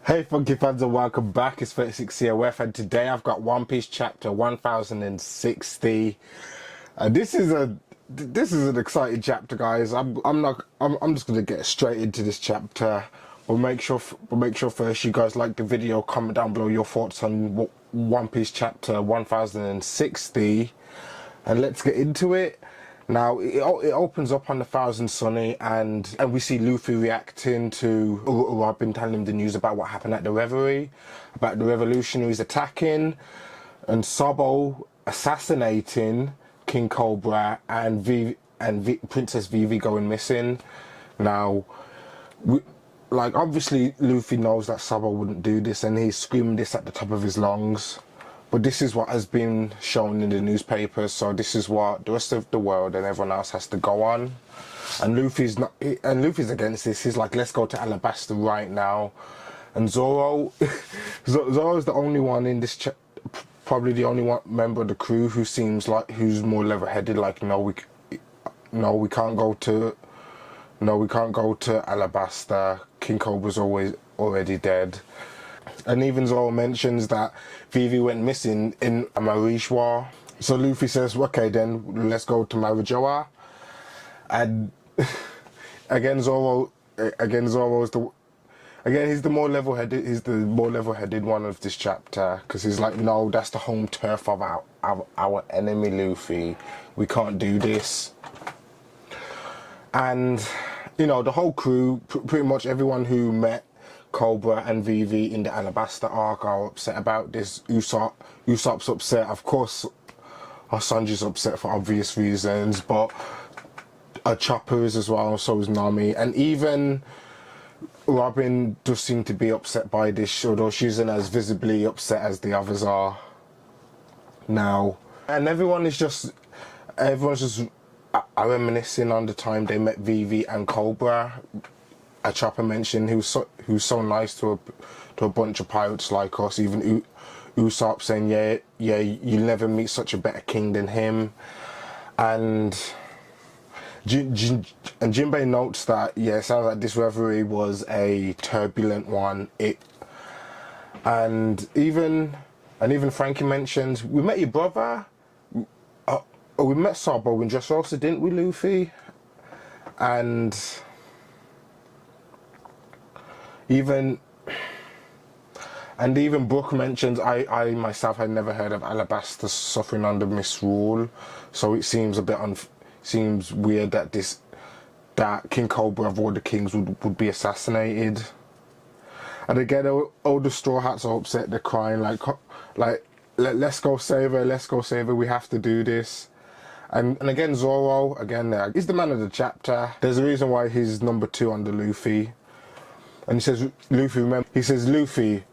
Hey Funky fans and welcome back, it's 36COF and today I've got One Piece chapter 1060 and this is an exciting chapter, guys. I'm just gonna get straight into this chapter. We'll make sure first you guys like the video, comment down below your thoughts on One Piece chapter 1060 and let's get into it. Now, it opens up on the Thousand Sunny and we see Luffy reacting to Robin telling him the news about what happened at the Reverie, about the revolutionaries attacking, and Sabo assassinating King Cobra and Princess Vivi going missing. Now, obviously Luffy knows that Sabo wouldn't do this and he's screaming this at the top of his lungs. But this is what has been shown in the newspapers, so this is what the rest of the world and everyone else has to go on. And Luffy's against this. He's like, let's go to Alabasta right now. And Zoro's the only one in this probably the only one member of the crew who seems like who's more level-headed. Like, no, we can't go to Alabasta. King Cobra's already dead. And even Zoro mentions that Vivi went missing in a Marriage War. So Luffy says, okay then, let's go to Marijoa. And again he's the more level-headed one of this chapter, because he's like, no, that's the home turf of our enemy, Luffy. We can't do this. And you know, the whole crew, pretty much everyone who met Cobra and Vivi in the Alabasta arc are upset about this. Usopp's upset, of course. Sanji's upset for obvious reasons, but Chopper is as well, so is Nami, and even Robin does seem to be upset by this, although she isn't as visibly upset as the others are now. And everyone's just reminiscing on the time they met Vivi and Cobra. A Chopper mentioned who's so nice to a bunch of pirates like us. Even Usopp saying, yeah, you'll never meet such a better king than him. And Jinbei notes that, yeah, it sounds like this reverie was a turbulent one. And even Frankie mentions, we met your brother. We met Sabo in Dressrosa, didn't we, Luffy? And even Brook mentions, I myself had never heard of Alabasta suffering under misrule, so it seems a bit seems weird that King Cobra of all the kings would be assassinated. And again, all the Straw Hats are upset. They're crying like let's go save her, we have to do this. And again, Zoro, again, he's the man of the chapter. There's a reason why he's number 2 under Luffy. And he says, Luffy,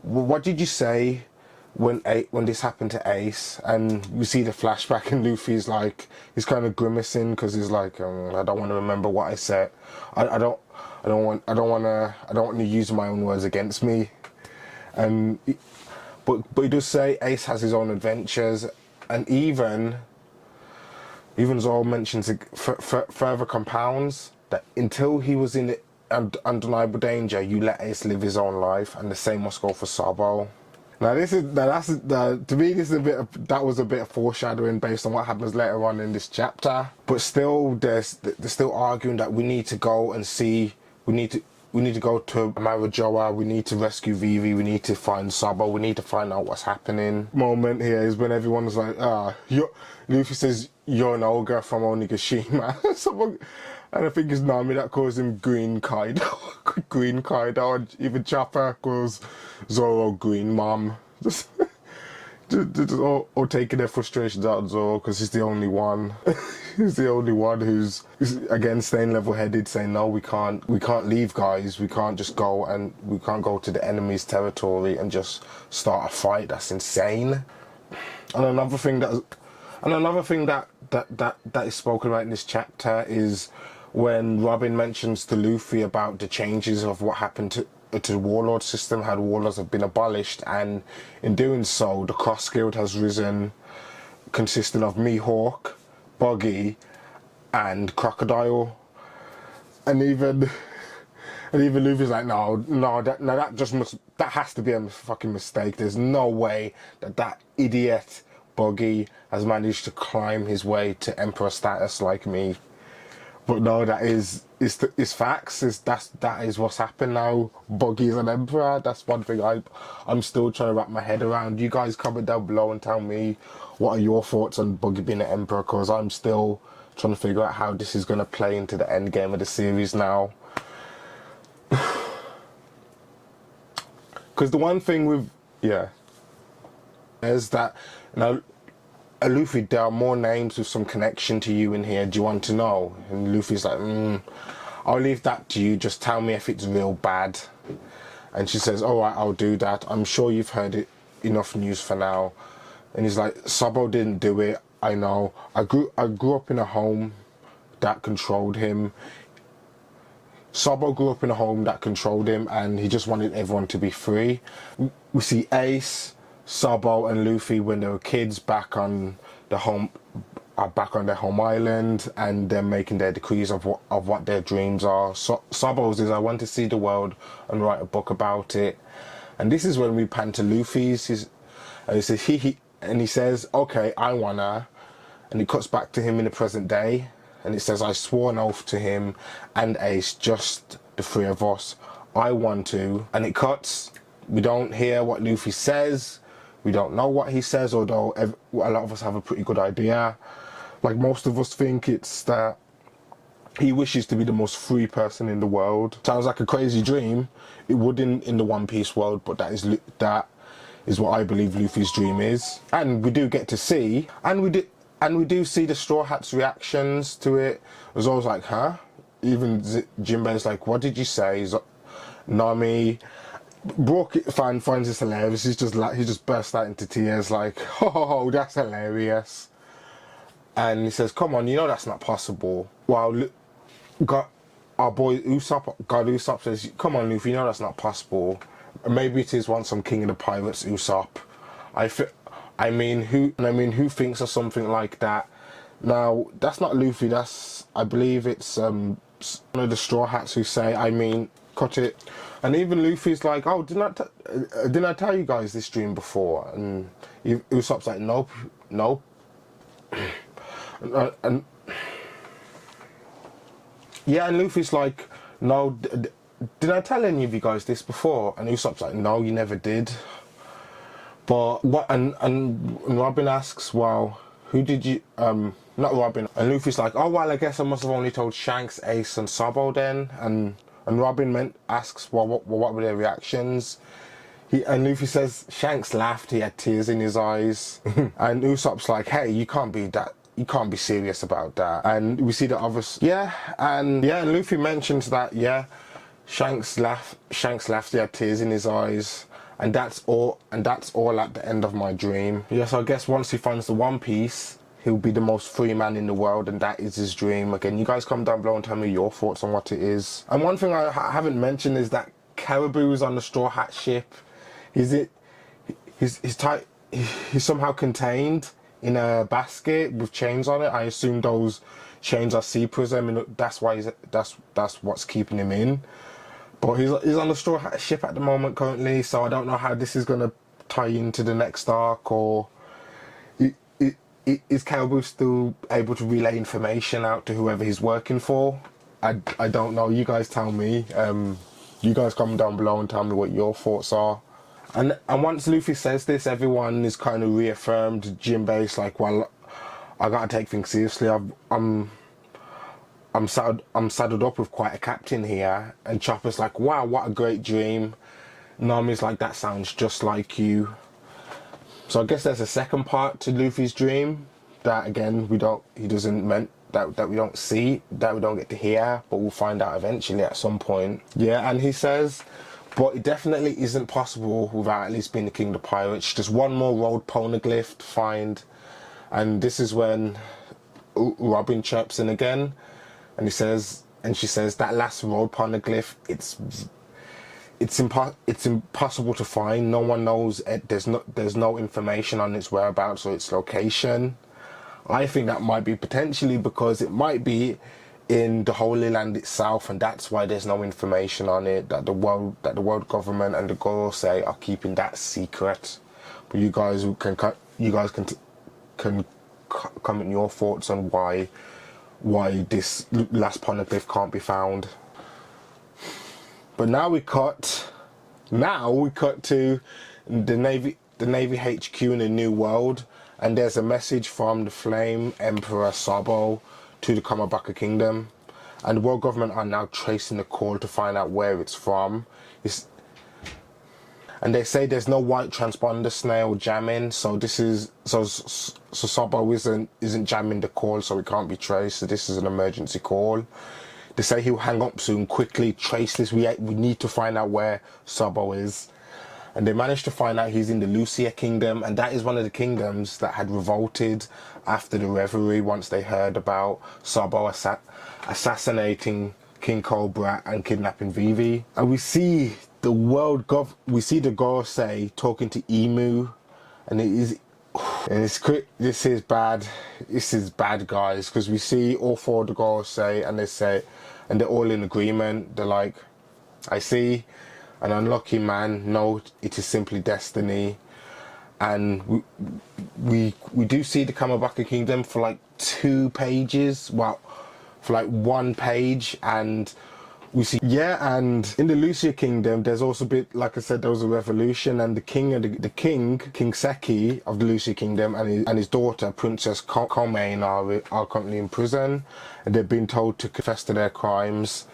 what did you say when this happened to Ace? And we see the flashback, and Luffy's like, he's kind of grimacing because he's like, I don't want to remember what I said. I don't want to use my own words against me. And but he does say Ace has his own adventures, and even Zoro mentions it further compounds that until he was in undeniable danger, you let Ace live his own life, and the same must go for Sabo. Now to me this is that was a bit of foreshadowing based on what happens later on in this chapter. But still, they're still arguing that we need to go and see. We need to go to Marijoa. We need to rescue Vivi. We need to find Sabo. We need to find out what's happening. Moment here is when everyone's like, Luffy says, you're an ogre from Onigashima. And I think it's Nami that calls him Green Kaido. Green Kaido. And even Chopper calls Zoro Green Mom. Just all taking their frustrations out of Zoro because he's the only one. He's the only one who's again staying level-headed, saying, no, we can't leave, guys. We can't just go, and we can't go to the enemy's territory and just start a fight. That's insane. And another thing that is spoken about in this chapter is when Robin mentions to Luffy about the changes of what happened to the warlord system, how the warlords have been abolished, and in doing so, the Cross Guild has risen, consisting of Mihawk, Buggy, and Crocodile. And even And even Luffy's like, no, that has to be a fucking mistake. There's no way that idiot Buggy has managed to climb his way to Emperor status like me. But no, that is facts. That is what's happened now. Buggy's an emperor. That's one thing I'm still trying to wrap my head around. You guys comment down below and tell me what are your thoughts on Buggy being an emperor, because I'm still trying to figure out how this is going to play into the end game of the series now. Because the one thing with is that now, Luffy, there are more names with some connection to you in here. Do you want to know? And Luffy's like, I'll leave that to you. Just tell me if it's real bad. And she says, all right, I'll do that. I'm sure you've heard it enough news for now. And he's like, Sabo didn't do it. I know. I grew up in a home that controlled him. Sabo grew up in a home that controlled him, and he just wanted everyone to be free. We see Ace, Sabo and Luffy when they were kids back on their home island, and they're making their decrees of what their dreams are. So Sabo's is, I want to see the world and write a book about it. And this is when we pan to Luffy's, and he says he says, okay, I wanna, and it cuts back to him in the present day, and it says, I swore an oath to him and Ace, just the three of us. I want to, and it cuts. We don't hear what Luffy says. We don't know what he says, although a lot of us have a pretty good idea. Like, most of us think it's that he wishes to be the most free person in the world. Sounds like a crazy dream. It would in the One Piece world, but that is what I believe Luffy's dream is. And we do get to see, and we do see the Straw Hats' reactions to it. It was always like, huh? Even Jinbei's like, what did you say? Nami. Brook finds this hilarious. He just burst out into tears like, oh, that's hilarious. And he says, come on, you know that's not possible. While our boy Usopp says, come on, Luffy, you know that's not possible. Maybe it is once I'm king of the pirates, Usopp. I mean, who thinks of something like that? Now, that's not Luffy. I believe it's one of the Straw Hats who say, I mean, cut it. And even Luffy's like, oh, didn't I tell you guys this dream before? And Usopp's like, nope. and Luffy's like, no, did I tell any of you guys this before? And Usopp's like, no, you never did. But what? And Robin asks, well, who did you? Not Robin. And Luffy's like, oh well, I guess I must have only told Shanks, Ace, and Sabo then. And Robin asks, well, what were their reactions? And Luffy says, Shanks laughed. He had tears in his eyes. And Usopp's like, hey, you can't be serious about that. And we see the others. And Luffy mentions that. Shanks laughed. He had tears in his eyes. And that's all at the end of my dream. So I guess once he finds the One Piece, he'll be the most free man in the world, and that is his dream. Again, you guys comment down below and tell me your thoughts on what it is. And one thing I haven't mentioned is that Caribou's on the Straw Hat ship. He's somehow contained in a basket with chains on it. I assume those chains are sea prism, and that's why that's what's keeping him in. But he's on the Straw Hat ship at the moment currently, so I don't know how this is going to tie into the next arc, or is Caribou still able to relay information out to whoever he's working for? I don't know. You guys tell me. You guys comment down below and tell me what your thoughts are. And once Luffy says this, everyone is kind of reaffirmed. Jinbei's like, well, I gotta take things seriously. I'm saddled up with quite a captain here. And Chopper's like, wow, what a great dream. Nami's like, that sounds just like you. So I guess there's a second part to Luffy's dream that, again, we don't see, that we don't get to hear, but we'll find out eventually at some point. And he says, but it definitely isn't possible without at least being the king of the pirates. Just one more road poneglyph to find. And this is when Robin chirps in again, and she says that last road poneglyph, it's impossible to find. No one knows it. There's no information on its whereabouts or its location. I think that might be potentially because it might be in the Holy Land itself, and that's why there's no information on it. That the world government and the Gorosei are keeping that secret. But you guys can comment your thoughts on why this last poneglyph can't be found. But now we cut to the Navy HQ in the New World, and there's a message from the Flame Emperor Sabo to the Kamabaka Kingdom, and the world government are now tracing the call to find out where it's from. And they say there's no white transponder snail jamming, so Sabo isn't jamming the call, so it can't be traced. So this is an emergency call. They say he'll hang up soon. Quickly trace this. We need to find out where Sabo is. And they managed to find out he's in the Lucia Kingdom, and that is one of the kingdoms that had revolted after the Reverie once they heard about Sabo assassinating King Cobra and kidnapping Vivi. And we see the Gorosei talking to Emu, and this is bad. This is bad, guys, because we see all four of the Gorosei, and they're all in agreement. They're like, I see an unlucky man. No, it is simply destiny. And we do see the Kamabaka Kingdom for like 2 pages. Well, for like 1 page, and we see, and in the Lucia Kingdom, there's also a bit, like I said, there was a revolution, and the king Seki of the Lucia Kingdom and his daughter, Princess Komain, are currently in prison, and they've been told to confess to their crimes.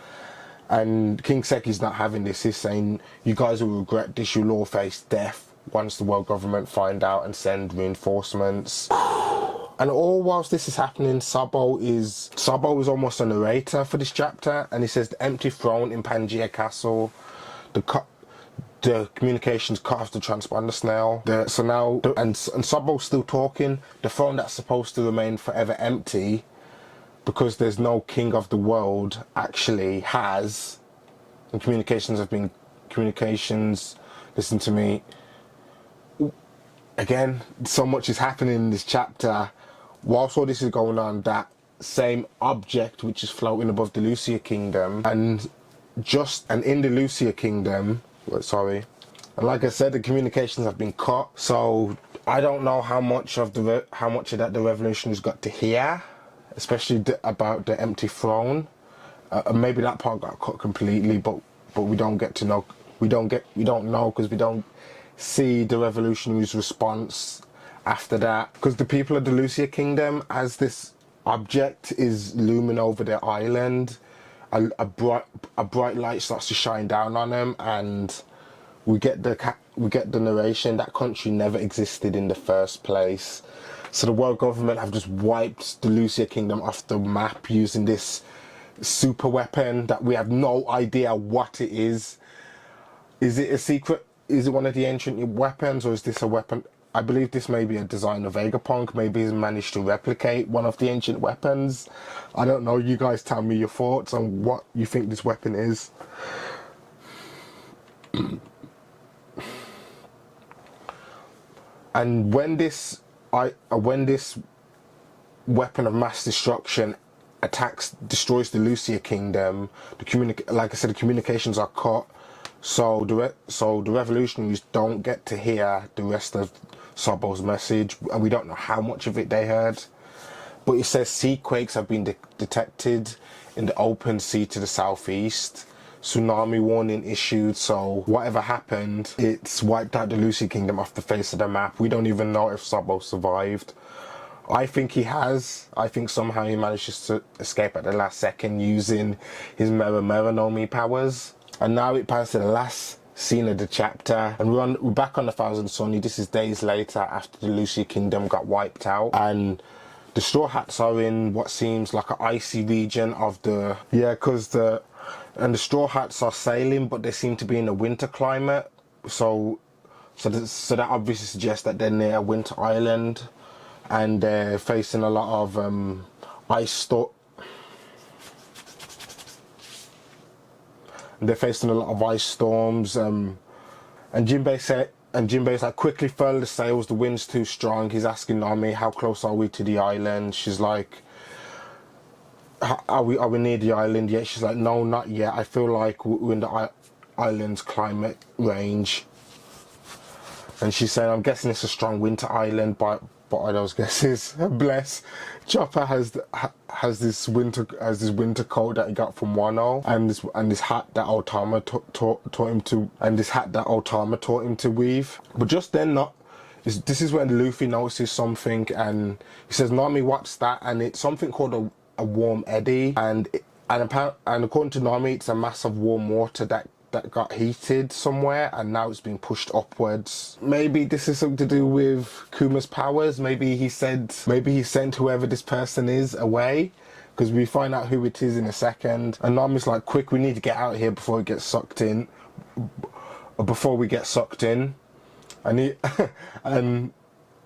And King Seki's not having this. He's saying, you guys will regret this, you'll all face death once the world government find out and send reinforcements. And all whilst this is happening, Sabo is almost a narrator for this chapter, and he says the empty throne in Pangaea Castle, the communications cut off the transponder snail. And Sabo's still talking. The throne that's supposed to remain forever empty, because there's no king of the world actually has, and communications. Listen to me. Again, so much is happening in this chapter. Whilst all this is going on, that same object which is floating above the Lucia Kingdom, and in the Lucia Kingdom, and like I said, the communications have been cut. So I don't know how much of that the revolutionaries got to hear, especially about the empty throne. Maybe that part got cut completely, but we don't get to know. We don't know, because we don't see the revolutionaries' response after that. Because the people of the Lucia Kingdom, as this object is looming over their island, a bright light starts to shine down on them, and we get the narration that country never existed in the first place. So the world government have just wiped the Lucia Kingdom off the map using this super weapon that we have no idea what it is. Is it a secret? Is it one of the ancient weapons, or is this a weapon? I believe this may be a design of Vegapunk. Maybe he's managed to replicate one of the ancient weapons. I don't know. You guys tell me your thoughts on what you think this weapon is. And when this weapon of mass destruction destroys the Lucia Kingdom, like I said, the communications are cut. So the revolutionaries don't get to hear the rest of Sabo's message, and we don't know how much of it they heard. But it says sea quakes have been detected in the open sea to the southeast. Tsunami warning issued, so whatever happened, it's wiped out the Lucia Kingdom off the face of the map. We don't even know if Sabo survived. I think he has. I think somehow he manages to escape at the last second using his Mera no Mi powers. And now it passes to the last scene of the chapter, and we're back on the Thousand Sunny. This is days later after the Lucia Kingdom got wiped out, and the Straw Hats are in what seems like an icy region of the the Straw Hats are sailing, but they seem to be in a winter climate. So that obviously suggests that they're near a winter island, and they're facing a lot of ice storm. They're facing a lot of ice storms, and Jinbei's like, quickly furl the sails, the wind's too strong. He's asking Nami, how close are we to the island? She's like, are we near the island yet? She's like, no, not yet. I feel like we're in the island's climate range. And she's saying, I'm guessing it's a strong winter island, but are those guesses? Bless. Chopper has this winter coat that he got from Wano, and this hat that Otama taught him to weave. But just then, this is when Luffy notices something, and he says, Nami, what's that? And it's something called a warm eddy, and according to Nami, it's a mass of warm water that got heated somewhere, and now it's being pushed upwards. Maybe this is something to do with Kuma's powers. Maybe he sent whoever this person is away, because we find out who it is in a second. And Nami's like, quick, we need to get out of here before it gets sucked in. Before we get sucked in. And he and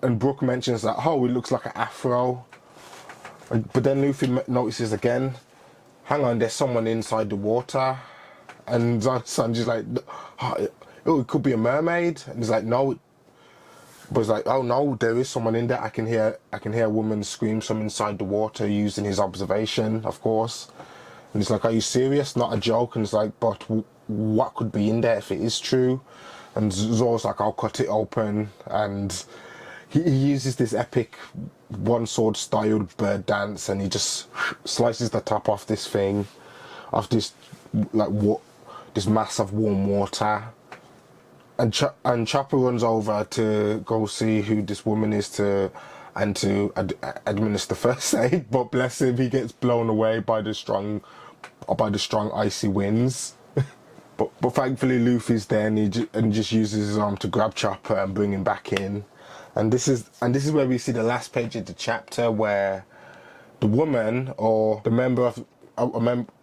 Brook mentions that, oh, it looks like an afro. But then Luffy notices again, hang on, there's someone inside the water. And Sanji's like, oh, it could be a mermaid. And he's like, no. But he's like, oh no, there is someone in there. I can hear a woman scream from inside the water using his observation, of course. And he's like, are you serious? Not a joke. And he's like, but what could be in there if it is true? And Zoro's like, I'll cut it open. And he uses this epic one sword styled bird dance, and he just slices the top off this thing, off this this mass of warm water, and Chopper runs over to go see who this woman is to administer first aid. But bless him, he gets blown away by the strong icy winds. but thankfully Luffy's there, and he just uses his arm to grab Chopper and bring him back in. And this is where we see the last page of the chapter, where the woman, or the member of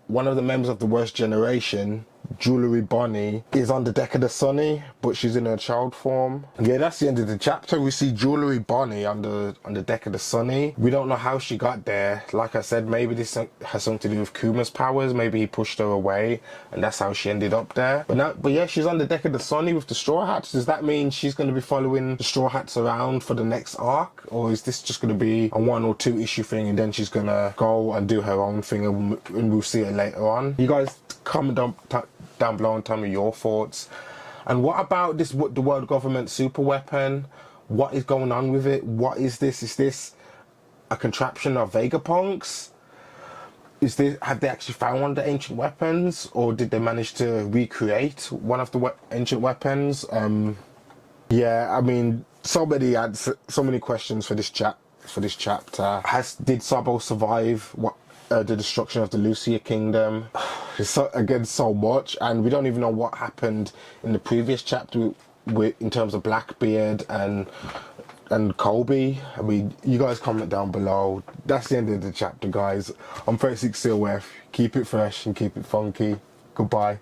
one of the members of the worst generation, Jewelry Bonnie, is on the deck of the Sunny, but she's in her child form. And yeah, that's the end of the chapter. We see Jewelry Bonnie on the deck of the Sunny. We don't know how she got there. Like I said, maybe this has something to do with Kuma's powers. Maybe he pushed her away, and that's how she ended up there. But yeah, she's on the deck of the Sunny with the Straw Hats. Does that mean she's going to be following the Straw Hats around for the next arc, or is this just going to be a 1 or 2 issue thing, and then she's going to go and do her own thing, and we'll see it later on? You guys comment down below and tell me your thoughts. And what about the world government super weapon? What is going on with it? What is this? Is this a contraption of Vegapunks? Have they actually found one of the ancient weapons, or did they manage to recreate one of the ancient weapons? Yeah, I mean, so many questions for this chapter. Did Sabo survive the destruction of the Lucia Kingdom? So much, and we don't even know what happened in the previous chapter in terms of Blackbeard and Kobe. I mean, you guys comment down below. That's the end of the chapter, guys. I'm 36 COF. Keep it fresh and keep it funky. Goodbye.